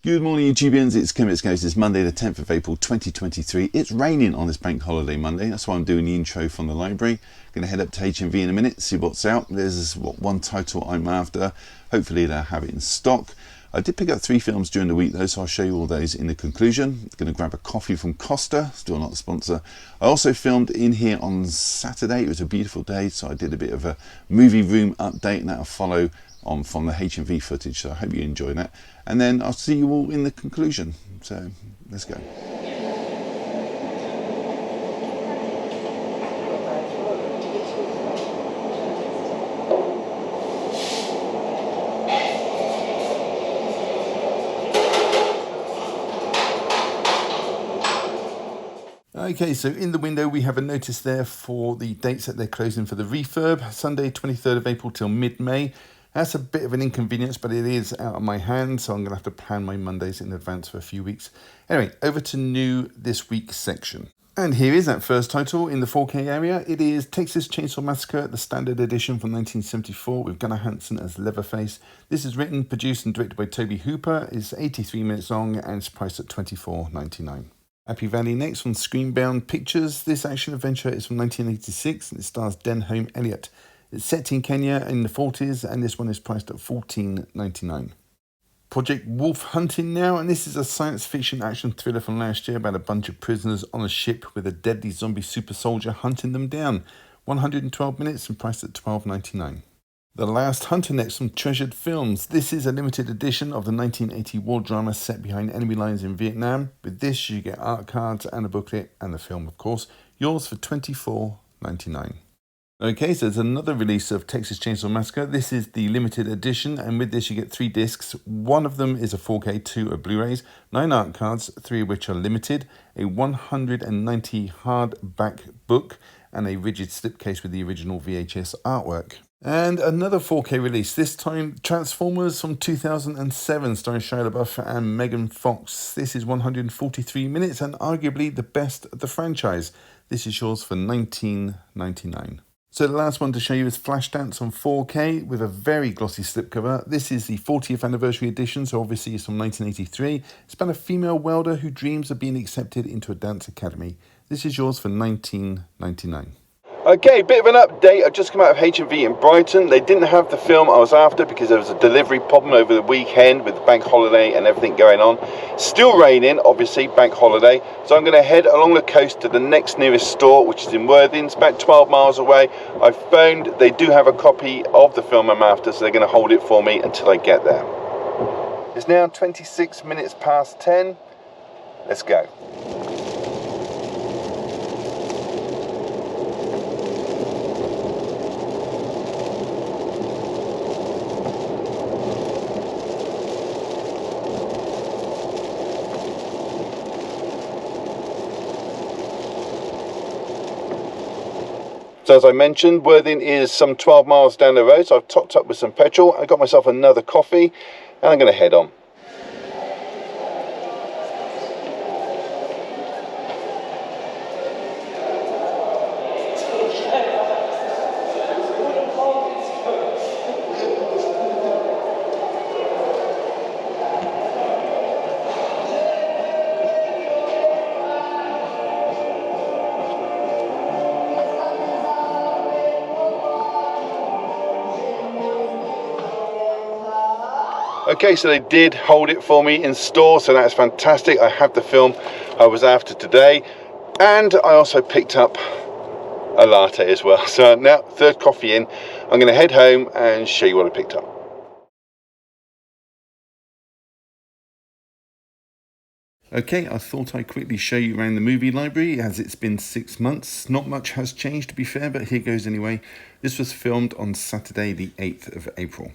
Good morning, YouTubians. It's Kim. It's Monday, the 10th of April 2023. It's raining on this bank holiday Monday. That's why I'm doing the intro from the library. Going to head up to HMV in a minute, see what's out. There's one title I'm after. Hopefully they'll have it in stock. I did pick up 3 films during the week though, so I'll show you all those in the conclusion. Going to grab a coffee from Costa, still not a sponsor. I also filmed in here on Saturday. It was a beautiful day, so I did a bit of a movie room update, and that'll follow on from the HMV footage, so I hope you enjoy that. And then I'll see you all in the conclusion. So let's go. Okay, so in the window we have a notice there for the dates that they're closing for the refurb. Sunday 23rd of April till mid-May. That's a bit of an inconvenience, but it is out of my hands, so I'm going to have to plan my Mondays in advance for a few weeks. Anyway, over to new this week section. And here is that first title in the 4K area. It is Texas Chainsaw Massacre, the standard edition from 1974 with Gunnar Hansen as Leatherface. This is written, produced and directed by Toby Hooper. It's 83 minutes long and it's priced at $24.99. Happy Valley next from Screenbound Pictures. This action adventure is from 1986 and it stars Denholm Elliott. It's set in Kenya in the 40s and this one is priced at $14.99. Project Wolf Hunting now, and this is a science fiction action thriller from last year about a bunch of prisoners on a ship with a deadly zombie super soldier hunting them down. 112 minutes and priced at $12.99. The Last Hunter next from Treasured Films. This is a limited edition of the 1980 war drama set behind enemy lines in Vietnam. With this you get art cards and a booklet and the film of course. Yours for $24.99. Okay, so there's another release of Texas Chainsaw Massacre. This is the limited edition, and with this you get 3 discs. One of them is a 4K, 2 are Blu-rays, 9 art cards, 3 of which are limited, a 190 hardback book, and a rigid slipcase with the original VHS artwork. And another 4K release, this time Transformers from 2007, starring Shia LaBeouf and Megan Fox. This is 143 minutes and arguably the best of the franchise. This is yours for $19.99. So the last one to show you is Flashdance on 4K with a very glossy slipcover. This is the 40th anniversary edition, so obviously it's from 1983. It's about a female welder who dreams of being accepted into a dance academy. This is yours for $19.99. Okay, bit of an update. I've just come out of HMV in Brighton. They didn't have the film I was after because there was a delivery problem over the weekend with the bank holiday and everything going on. Still raining, obviously, bank holiday. So I'm going to head along the coast to the next nearest store, which is in Worthing. It's about 12 miles away. I've phoned. They do have a copy of the film I'm after, so they're going to hold it for me until I get there. It's now 26 minutes past 10. Let's go. So as I mentioned, Worthing is some 12 miles down the road, so I've topped up with some petrol. I got myself another coffee, and I'm going to head on. Okay, so they did hold it for me in store, so that's fantastic. I have the film I was after today, and I also picked up a latte as well. So now, third coffee in, I'm going to head home and show you what I picked up. Okay, I thought I'd quickly show you around the movie library as it's been 6 months. Not much has changed to be fair, but here goes anyway. This was filmed on Saturday the 8th of April.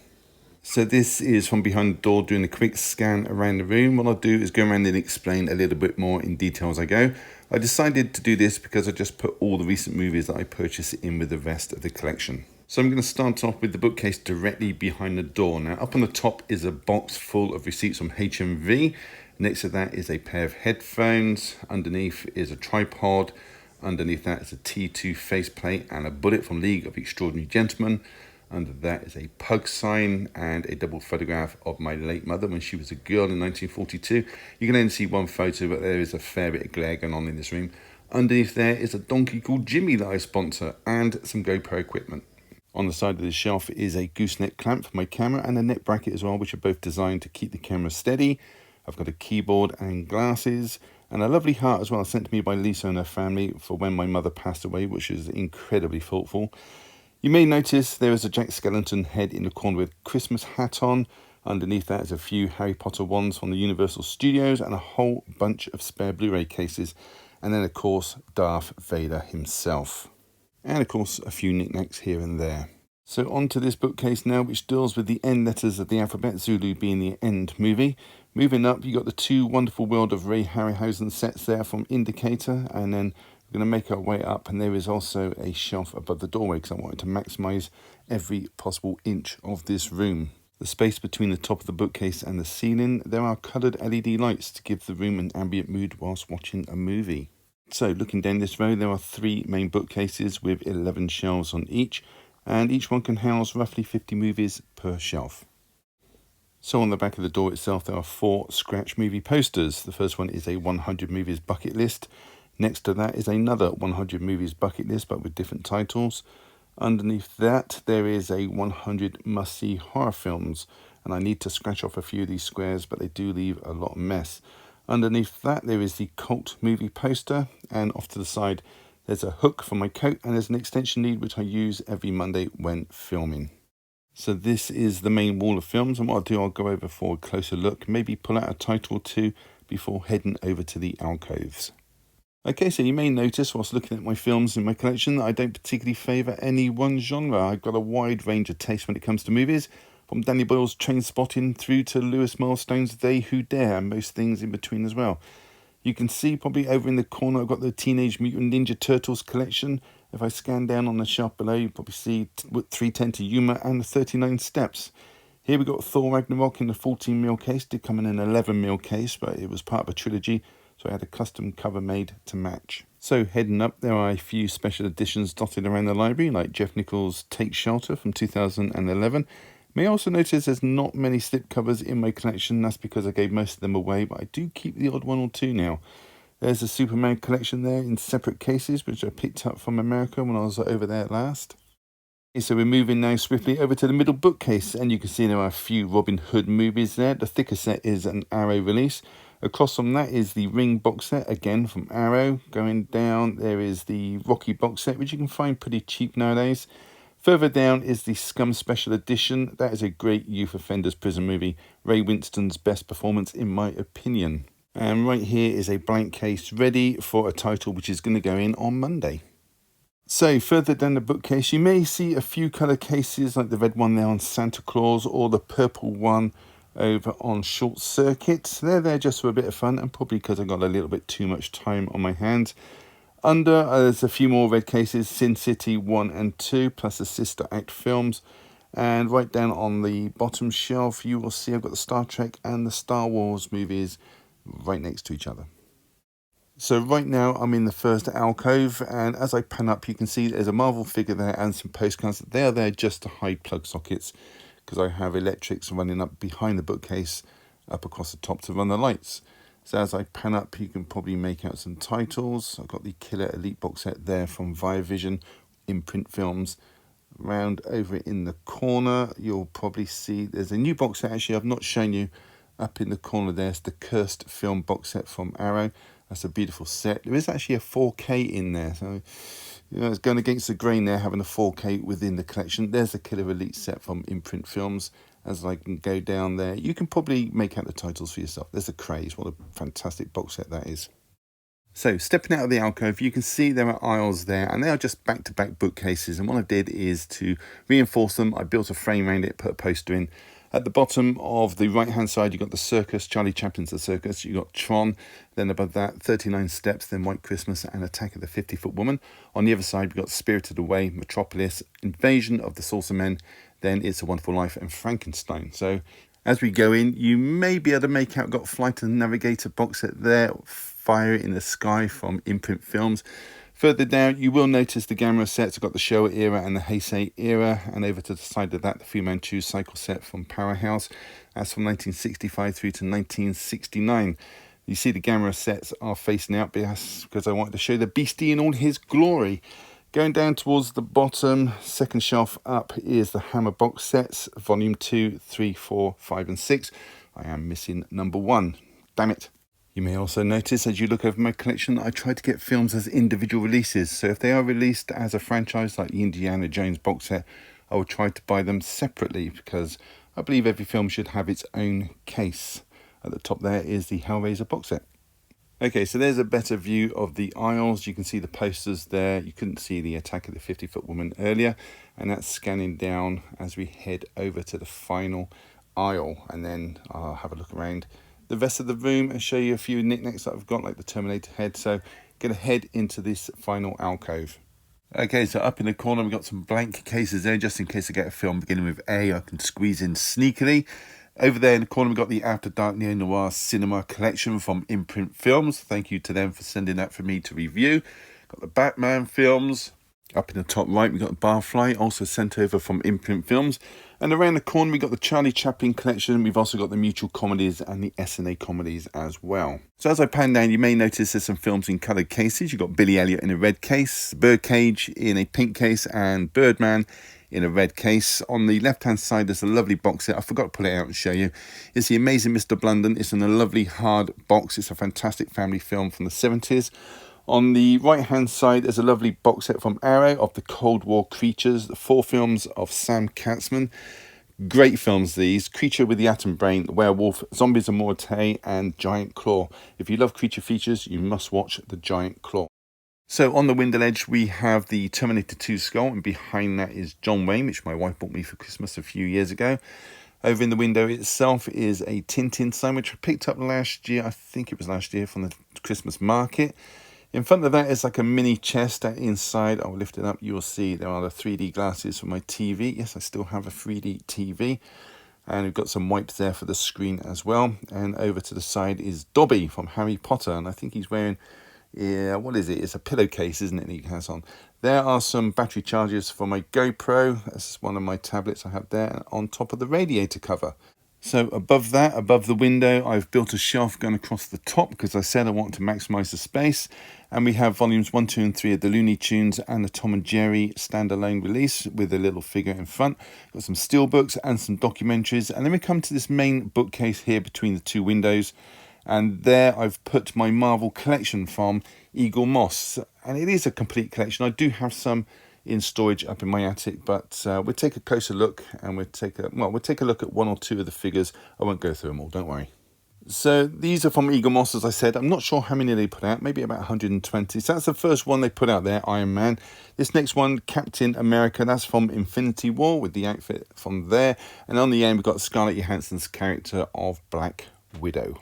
So this is from behind the door doing a quick scan around the room. What I'll do is go around and explain a little bit more in detail as I go. I decided to do this because I just put all the recent movies that I purchased in with the rest of the collection. So I'm going to start off with the bookcase directly behind the door. Now up on the top is a box full of receipts from HMV. Next to that is a pair of headphones. Underneath is a tripod. Underneath that is a T2 faceplate and a bullet from League of Extraordinary Gentlemen. Under that is a pug sign and a double photograph of my late mother when she was a girl in 1942. You can only see one photo, but there is a fair bit of glare going on in this room. Underneath there is a donkey called Jimmy that I sponsor and some GoPro equipment. On the side of the shelf is a gooseneck clamp for my camera and a neck bracket as well, which are both designed to keep the camera steady. I've got a keyboard and glasses and a lovely heart as well, sent to me by Lisa and her family for when my mother passed away, which is incredibly thoughtful. You may notice there is a Jack Skellington head in the corner with a Christmas hat on. Underneath that is a few Harry Potter wands from the Universal Studios and a whole bunch of spare Blu-ray cases. And then, of course, Darth Vader himself. And, of course, a few knickknacks here and there. So on to this bookcase now, which deals with the end letters of the alphabet, Zulu being the end movie. Moving up, you got the two Wonderful World of Ray Harryhausen sets there from Indicator, and then we're going to make our way up, and there is also a shelf above the doorway because I wanted to maximise every possible inch of this room. The space between the top of the bookcase and the ceiling, there are coloured LED lights to give the room an ambient mood whilst watching a movie. So looking down this row, there are 3 main bookcases with 11 shelves on each, and each one can house roughly 50 movies per shelf. So on the back of the door itself, there are 4 scratch movie posters. The first one is a 100 movies bucket list. Next to that is another 100 movies bucket list, but with different titles. Underneath that, there is a 100 must-see horror films, and I need to scratch off a few of these squares, but they do leave a lot of mess. Underneath that, there is the cult movie poster, and off to the side, there's a hook for my coat, and there's an extension lead which I use every Monday when filming. So this is the main wall of films, and what I'll do, I'll go over for a closer look, maybe pull out a title or two before heading over to the alcoves. Okay, so you may notice whilst looking at my films in my collection that I don't particularly favour any one genre. I've got a wide range of taste when it comes to movies, from Danny Boyle's Trainspotting through to Lewis Milestone's They Who Dare, and most things in between as well. You can see probably over in the corner I've got the Teenage Mutant Ninja Turtles collection. If I scan down on the shelf below, you probably see 310 to Yuma and the 39 Steps. Here we got Thor Ragnarok in the 14mm case. Did come in an 11mm case, but it was part of a trilogy, so I had a custom cover made to match. So heading up, there are a few special editions dotted around the library, like Jeff Nichols' Take Shelter from 2011. May also notice there's not many slipcovers in my collection. That's because I gave most of them away, but I do keep the odd one or two now. There's a Superman collection there in separate cases, which I picked up from America when I was over there last. Okay, so we're moving now swiftly over to the middle bookcase, and you can see there are a few Robin Hood movies there. The thicker set is an Arrow release. Across from that is the Ring box set, again from Arrow. Going down, there is the Rocky box set, which you can find pretty cheap nowadays. Further down is the Scum Special Edition. That is a great youth offenders prison movie. Ray Winston's best performance, in my opinion. And right here is a blank case ready for a title which is going to go in on Monday. So further down the bookcase, you may see a few colour cases like the red one there on Santa Claus or the purple one over on Short Circuit. They're there just for a bit of fun and probably because I got a little bit too much time on my hands. Under, there's a few more red cases, Sin City 1 and 2, plus the Sister Act films. And right down on the bottom shelf, you will see I've got the Star Trek and the Star Wars movies right next to each other. So right now I'm in the first alcove, and as I pan up, you can see there's a Marvel figure there and some postcards. They are there just to hide plug sockets, because I have electrics running up behind the bookcase, up across the top to run the lights. So as I pan up, you can probably make out some titles. I've got the Killer Elite box set there from Viavision imprint films. Round over in the corner, you'll probably see there's a new box set. Actually, I've not shown you up in the corner. There's the Cursed film box set from Arrow. That's a beautiful set. There is actually a 4K in there, so you know it's going against the grain there, having a 4K within the collection. There's the Killer Elite set from imprint films. As I can go down there, you can probably make out the titles for yourself. There's a Craze. What a fantastic box set that is. So stepping out of the alcove, you can see there are aisles there, and they are just back-to-back bookcases. And what I did is to reinforce them, I built a frame around it, put a poster in. At the bottom of the right-hand side, you've got the Circus, Charlie Chaplin's The Circus. You've got Tron. Then above that, 39 Steps, then White Christmas, and Attack of the 50-Foot Woman. On the other side, we've got Spirited Away, Metropolis, Invasion of the Saucer Men, then It's a Wonderful Life, and Frankenstein. So as we go in, you may be able to make out, got Flight of the Navigator box set there, Fire in the Sky from imprint films. Further down, you will notice the Gamera sets. I've got the Showa era and the Heisei era, and over to the side of that, the Fu Manchu cycle set from Powerhouse. That's from 1965 through to 1969. You see the Gamera sets are facing out because I wanted to show the beastie in all his glory. Going down towards the bottom, second shelf up is the Hammer box sets, volume 2, 3, 4, 5 and 6. I am missing number 1. Damn it. You may also notice as you look over my collection, I try to get films as individual releases. So if they are released as a franchise like the Indiana Jones box set, I will try to buy them separately because I believe every film should have its own case. At the top there is the Hellraiser box set. Okay, so there's a better view of the aisles. You can see the posters there. You couldn't see the Attack of the 50-Foot Woman earlier. And that's scanning down as we head over to the final aisle. And then I'll have a look around the rest of the room and show you a few knickknacks that I've got, like the Terminator head. So going to head into this final alcove. Okay, so up in the corner we've got some blank cases there, just in case I get a film beginning with A, I can squeeze in sneakily. Over there in the corner we've got the After Dark Neo Noir Cinema Collection from Imprint Films. Thank you to them for sending that for me to review. Got the Batman films. Up in the top right we've got the Barfly, also sent over from Imprint Films. And around the corner we've got the Charlie Chaplin collection. We've also got the Mutual comedies and the SNA comedies as well. So as I pan down, you may notice there's some films in coloured cases. You've got Billy Elliot in a red case, Birdcage in a pink case, and Birdman in a red case. On the left hand side there's a lovely box set. I forgot to pull it out and show you. It's The Amazing Mr. Blunden. It's in a lovely hard box. It's a fantastic family film from the 70s. On the right hand side there's a lovely box set from Arrow of the Cold War creatures, the 4 films of Sam Katzman. Great films these: Creature with the Atom Brain, The Werewolf, Zombies and Morte, and Giant Claw. If you love creature features, you must watch The Giant Claw. So on the window ledge we have the Terminator 2 skull, and behind that is John Wayne, which my wife bought me for Christmas a few years ago. Over in the window itself is a Tintin sign, which I picked up last year, I think it was last year, from the Christmas market. In front of that is like a mini chest. Inside, I'll lift it up, you'll see there are the 3D glasses for my TV. Yes, I still have a 3D TV. And we've got some wipes there for the screen as well. And over to the side is Dobby from Harry Potter. And I think he's wearing, what is it? It's a pillowcase, isn't it, he has on. There are some battery chargers for my GoPro. This is one of my tablets I have there on top of the radiator cover. So above that, above the window, I've built a shelf going across the top because I said I want to maximise the space. And we have volumes 1, 2 and 3 of the Looney Tunes and the Tom and Jerry standalone release with a little figure in front. Got some steelbooks and some documentaries. And then we come to this main bookcase here between the 2 windows. And there I've put my Marvel collection from Eagle Moss. And it is a complete collection. I do have some in storage up in my attic, but we'll take a closer look and we'll take a look at 1 or 2 of the figures. I won't go through them all, don't worry. So these are from Eagle Moss, as I said. I'm not sure how many they put out, maybe about 120. So that's the first one they put out there, Iron Man. This next one, Captain America, that's from Infinity War with the outfit from there. And on the end, we've got Scarlett Johansson's character of Black Widow.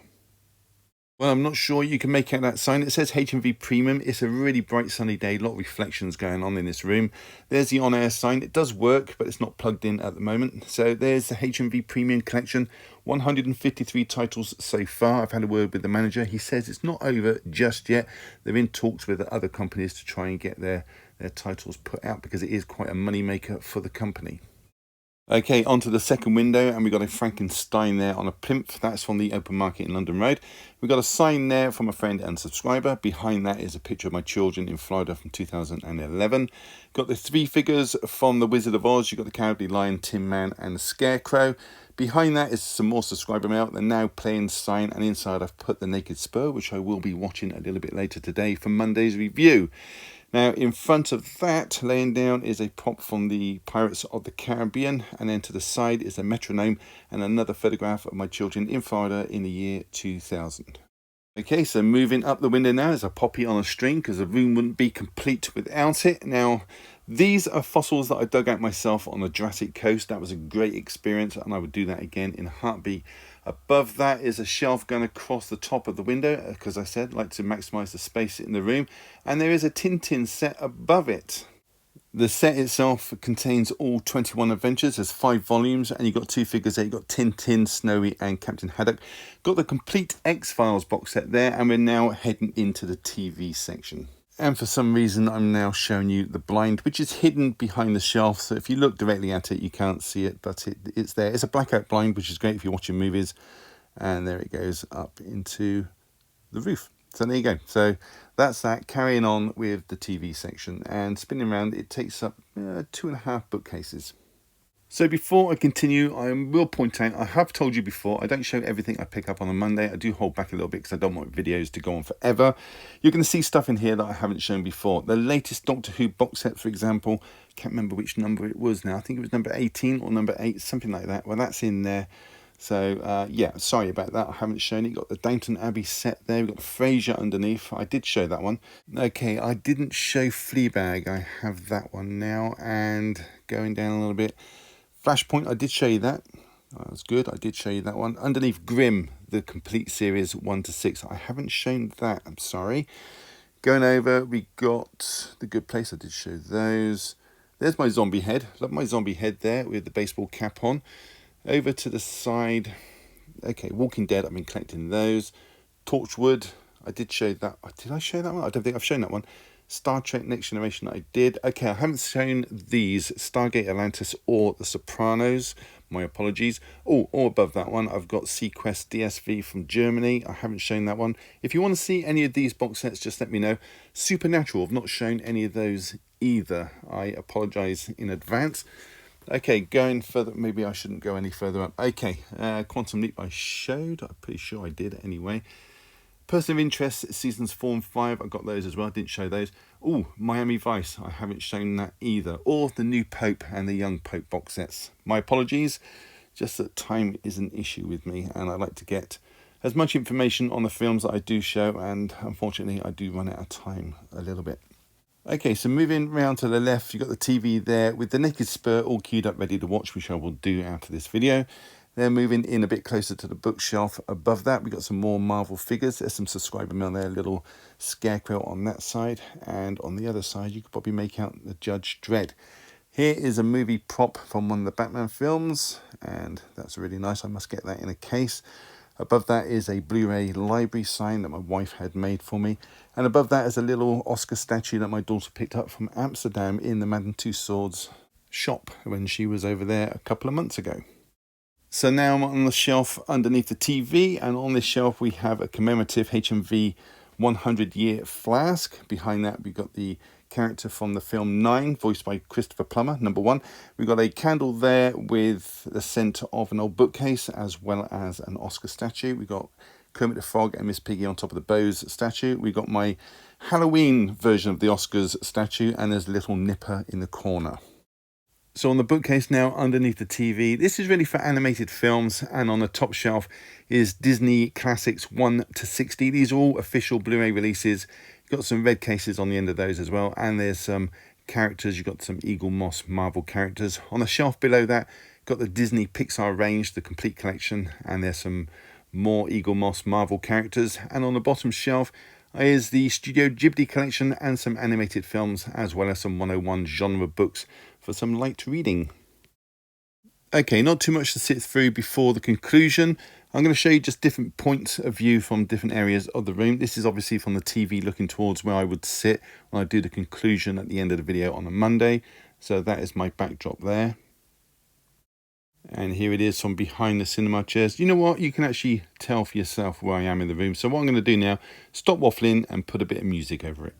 Well, I'm not sure you can make out that sign. It says H&V Premium. It's a really bright sunny day, a lot of reflections going on in this room. There's the on-air sign. It does work, but it's not plugged in at the moment. So there's the H&V Premium collection. 153 titles so far. I've had a word with the manager. He says it's not over just yet. They're in talks with other companies to try and get their titles put out because it is quite a money maker for the company. Okay, onto the second window, and we've got a Frankenstein there on a plinth. That's from the open market in London Road. We've got a sign there from a friend and subscriber. Behind that is a picture of my children in Florida from 2011. Got the 3 figures from The Wizard of Oz. You've got the Cowardly Lion, Tin Man, and the Scarecrow. Behind that is some more subscriber mail. The Now Playing sign, and inside I've put the Naked Spur, which I will be watching a little bit later today for Monday's review. Now, in front of that, laying down, is a prop from the Pirates of the Caribbean. And then to the side is a metronome and another photograph of my children in Florida in the year 2000. Okay, so moving up the window now is a poppy on a string because the room wouldn't be complete without it. Now, these are fossils that I dug out myself on the Jurassic Coast. That was a great experience and I would do that again in a heartbeat. Above that is a shelf going across the top of the window because I said I like to maximise the space in the room. And there is a Tintin set above it. The set itself contains all 21 adventures. There's 5 volumes and you've got 2 figures there. You've got Tintin, Snowy and Captain Haddock. Got the complete X-Files box set there and we're now heading into the TV section. And for some reason, I'm now showing you the blind, which is hidden behind the shelf. So if you look directly at it, you can't see it, but it's there. It's a blackout blind, which is great if you're watching movies. And there it goes up into the roof. So there you go. So that's that. Carrying on with the TV section and spinning around, it takes up 2.5 bookcases. So before I continue, I will point out, I have told you before, I don't show everything I pick up on a Monday. I do hold back a little bit because I don't want videos to go on forever. You're going to see stuff in here that I haven't shown before. The latest Doctor Who box set, for example, can't remember which number it was now. I think it was number 18 or number 8, something like that. Well, that's in there. So, yeah, sorry about that. I haven't shown it. Got the Downton Abbey set there. We've got Frasier underneath. I did show that one. Okay, I didn't show Fleabag. I have that one now. And going down a little bit. Flashpoint, I did show you that. That was good. I did show you that one. Underneath Grimm, the complete series 1 to 6. I haven't shown that. I'm sorry. Going over, we got The Good Place. I did show those. There's my zombie head. Love my zombie head there with the baseball cap on. Over to the side. Okay, Walking Dead. I've been collecting those. Torchwood. I did show that. Did I show that one? I don't think I've shown that one. Star Trek Next Generation, I did. Okay, I haven't shown these, Stargate Atlantis or The Sopranos. My apologies. Oh, or above that one, I've got Sequest DSV from Germany. I haven't shown that one. If you want to see any of these box sets, just let me know. Supernatural, I've not shown any of those either. I apologise in advance. Okay, going further, maybe I shouldn't go any further up. Okay, Quantum Leap I showed. I'm pretty sure I did anyway. Person of Interest, seasons 4 and 5, I got those as well, I didn't show those. Oh, Miami Vice, I haven't shown that either. Or the New Pope and the Young Pope box sets. My apologies, just that time is an issue with me and I like to get as much information on the films that I do show, and unfortunately I do run out of time a little bit. Okay, so moving round to the left, you've got the TV there with the Naked Spur all queued up ready to watch, which I will do after this video. Then moving in a bit closer to the bookshelf above that, we've got some more Marvel figures. There's some subscriber mail there, a little scarecrow on that side. And on the other side, you could probably make out the Judge Dredd. Here is a movie prop from one of the Batman films, and that's really nice. I must get that in a case. Above that is a Blu-ray library sign that my wife had made for me. And above that is a little Oscar statue that my daughter picked up from Amsterdam in the Madame Tussauds shop when she was over there a couple of months ago. So now I'm on the shelf underneath the TV, and on this shelf we have a commemorative HMV 100-year flask. Behind that we've got the character from the film 9, voiced by Christopher Plummer, number 1. We've got a candle there with the scent of an old bookcase, as well as an Oscar statue. We've got Kermit the Frog and Miss Piggy on top of the Bose statue. We've got my Halloween version of the Oscars statue, and there's a little Nipper in the corner. So on the bookcase now underneath the TV, this is really for animated films, and on the top shelf is Disney Classics 1 to 60. These are all official Blu-ray releases. You've got some red cases on the end of those as well, and there's some characters. You've got some Eagle Moss Marvel characters. On the shelf below that, got the Disney Pixar range, the complete collection, and there's some more Eagle Moss Marvel characters. And on the bottom shelf is the Studio Ghibli collection and some animated films, as well as some 101 genre books for some light reading. Okay, not too much to sit through before the conclusion. I'm going to show you just different points of view from different areas of the room. This is obviously from the TV looking towards where I would sit when I do the conclusion at the end of the video on a Monday. So that is my backdrop there. And here it is from behind the cinema chairs. You know what? You can actually tell for yourself where I am in the room. So what I'm going to do now, stop waffling and put a bit of music over it.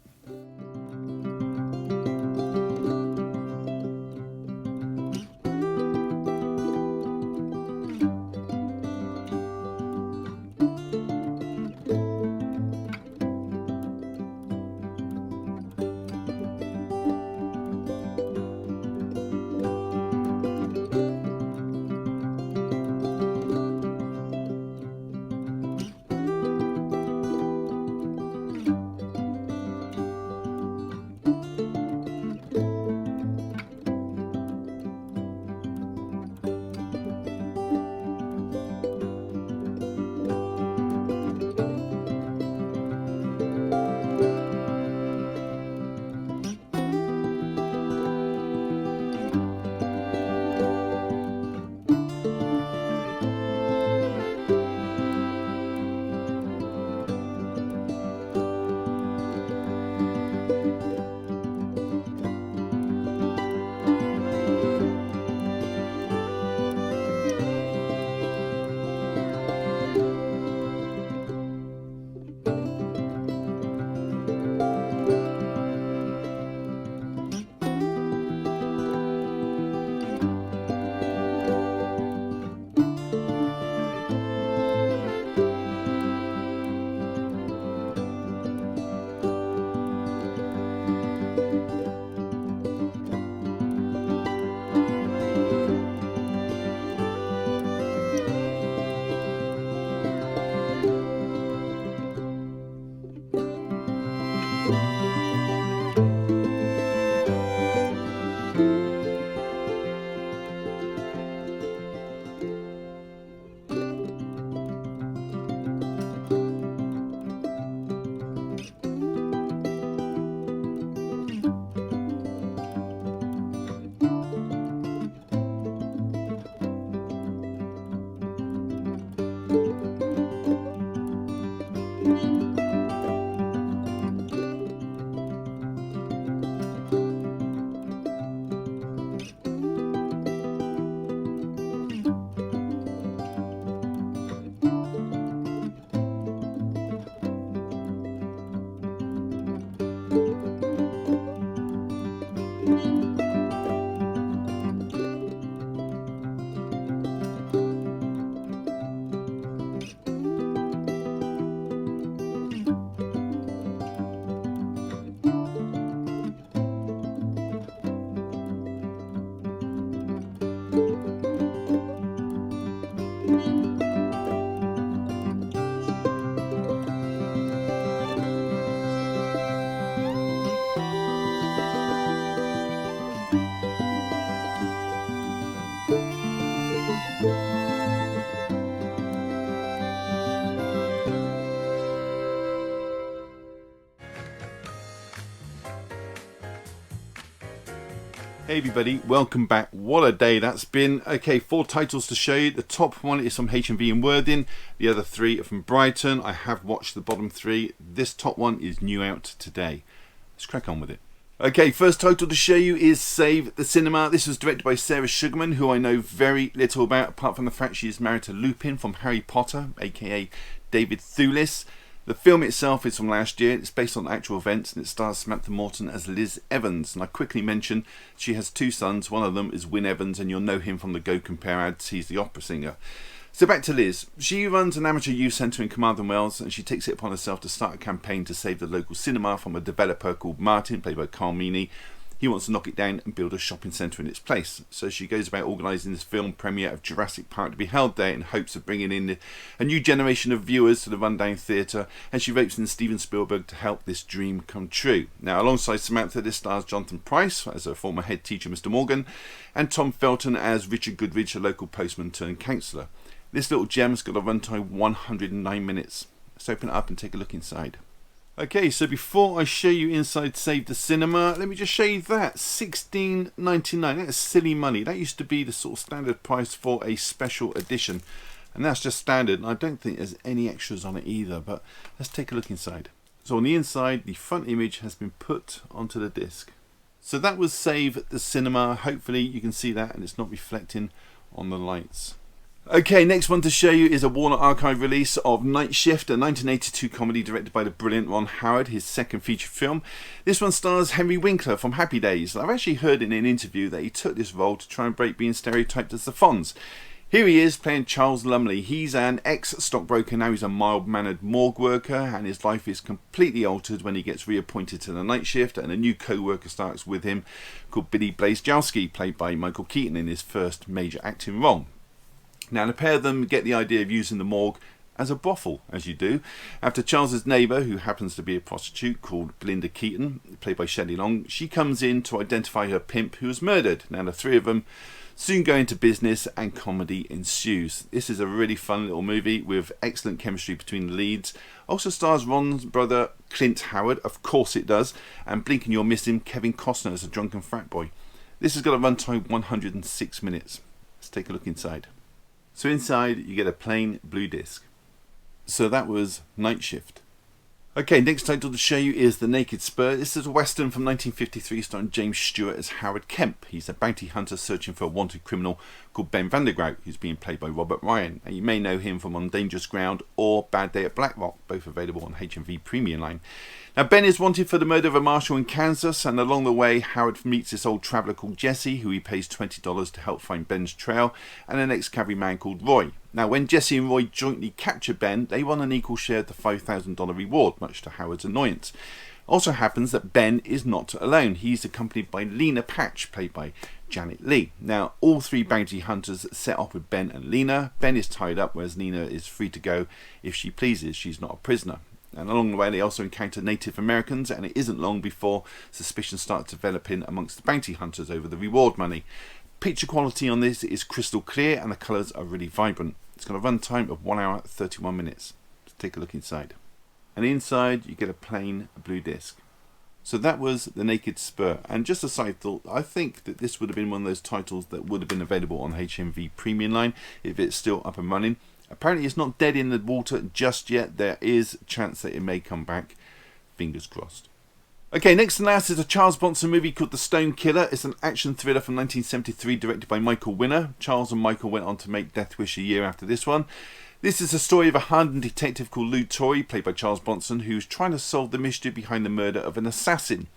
Hey everybody, welcome back. What a day that's been. Okay, 4 titles to show you. The top one is from H&V in Worthing. The other 3 are from Brighton. I have watched the bottom 3. This top one is new out today. Let's crack on with it. Okay, first title to show you is Save the Cinema. This was directed by Sarah Sugarman, who I know very little about, apart from the fact she is married to Lupin from Harry Potter, aka David Thewlis. The film itself is from last year. It's based on actual events and it stars Samantha Morton as Liz Evans. And I quickly mention she has 2 sons. One of them is Wyn Evans, and you'll know him from the Go Compare ads. He's the opera singer. So back to Liz. She runs an amateur youth centre in Carmarthen, Wales, and she takes it upon herself to start a campaign to save the local cinema from a developer called Martin, played by Carl Meany. He wants to knock it down and build a shopping centre in its place. So she goes about organising this film premiere of Jurassic Park to be held there in hopes of bringing in a new generation of viewers to the rundown theatre, and she ropes in Steven Spielberg to help this dream come true. Now, alongside Samantha, this stars Jonathan Pryce as her former head teacher, Mr. Morgan, and Tom Felton as Richard Goodrich, a local postman turned counsellor. This little gem's got a runtime 109 minutes. Let's open it up and take a look inside. Okay, so before I show you inside Save the Cinema, let me just show you that. $16.99. That's silly money. That used to be the sort of standard price for a special edition. And that's just standard. And I don't think there's any extras on it either. But let's take a look inside. So on the inside, the front image has been put onto the disc. So that was Save the Cinema. Hopefully you can see that and it's not reflecting on the lights. Okay, next one to show you is a Warner Archive release of Night Shift, a 1982 comedy directed by the brilliant Ron Howard, his second feature film. This one stars Henry Winkler from Happy Days. I've actually heard in an interview that he took this role to try and break being stereotyped as the Fonz. Here he is playing Charles Lumley. He's an ex-stockbroker, now he's a mild-mannered morgue worker, and his life is completely altered when he gets reappointed to the night shift, and a new co-worker starts with him called Billy Blazejowski, played by Michael Keaton in his first major acting role. Now, the pair of them get the idea of using the morgue as a brothel, as you do, after Charles's neighbour, who happens to be a prostitute called Belinda Keaton, played by Shelley Long, she comes in to identify her pimp who was murdered. Now, the 3 of them soon go into business and comedy ensues. This is a really fun little movie with excellent chemistry between the leads. Also stars Ron's brother Clint Howard, of course it does, and blink and you'll miss him, Kevin Costner as a drunken frat boy. This has got a runtime 106 minutes. Let's take a look inside. So inside you get a plain blue disc. So that was Night Shift. Okay, next title to show you is The Naked Spur. This is a western from 1953 starring James Stewart as Howard Kemp. He's a bounty hunter searching for a wanted criminal called Ben Vandergrout, who's being played by Robert Ryan. And you may know him from On Dangerous Ground or Bad Day at Blackrock, both available on H&V Premium Line. Now, Ben is wanted for the murder of a marshal in Kansas, and along the way, Howard meets this old traveller called Jesse, who he pays $20 to help find Ben's trail, and an ex-cavalryman called Roy. Now, when Jesse and Roy jointly capture Ben, they want an equal share of the $5,000 reward, much to Howard's annoyance. Also happens that Ben is not alone. He's accompanied by Lena Patch, played by Janet Leigh. Now, all 3 bounty hunters set off with Ben and Lena. Ben is tied up, whereas Lena is free to go if she pleases. She's not a prisoner. And along the way, they also encounter Native Americans, and it isn't long before suspicion starts developing amongst the bounty hunters over the reward money. Picture quality on this is crystal clear, and the colours are really vibrant. It's got a run time of 1 hour 31 minutes. Let's take a look inside. And inside, you get a plain blue disc. So that was The Naked Spur. And just a side thought, I think that this would have been one of those titles that would have been available on HMV Premium Line if it's still up and running. Apparently it's not dead in the water just yet. There is a chance that it may come back. Fingers crossed. Okay, next and last is a Charles Bronson movie called The Stone Killer. It's an action thriller from 1973 directed by Michael Winner. Charles and Michael went on to make Death Wish a year after this one. This is the story of a hardened detective called Lou Torrey, played by Charles Bronson, who's trying to solve the mystery behind the murder of an assassin.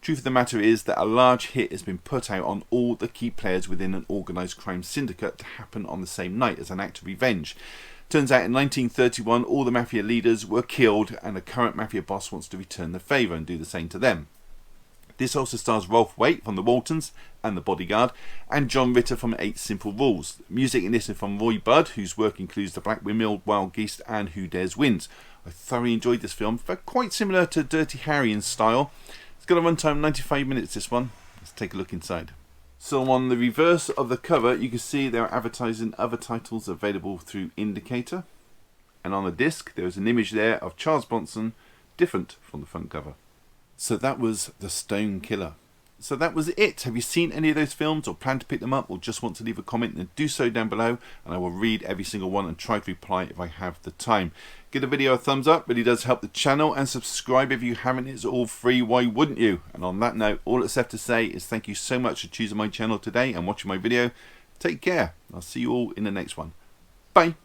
Truth of the matter is that a large hit has been put out on all the key players within an organised crime syndicate to happen on the same night as an act of revenge. Turns out in 1931 all the mafia leaders were killed, and the current mafia boss wants to return the favour and do the same to them. This also stars Rolf Waite from The Waltons and The Bodyguard, and John Ritter from 8 Simple Rules. Music in this is from Roy Budd, whose work includes The Black Windmill, Wild Geese and Who Dares Wins. I thoroughly enjoyed this film, quite similar to Dirty Harry in style. It's got a runtime 95 minutes, this one. Let's take a look inside. So on the reverse of the cover, you can see they're advertising other titles available through Indicator. And on the disc, there is an image there of Charles Bronson, different from the front cover. So that was The Stone Killer. So that was it. Have you seen any of those films or plan to pick them up or just want to leave a comment? Then do so down below and I will read every single one and try to reply if I have the time. Give the video a thumbs up, really does help the channel, and subscribe if you haven't. It's all free, why wouldn't you? And on that note, all that's left to say is thank you so much for choosing my channel today and watching my video. Take care. I'll see you all in the next one. Bye.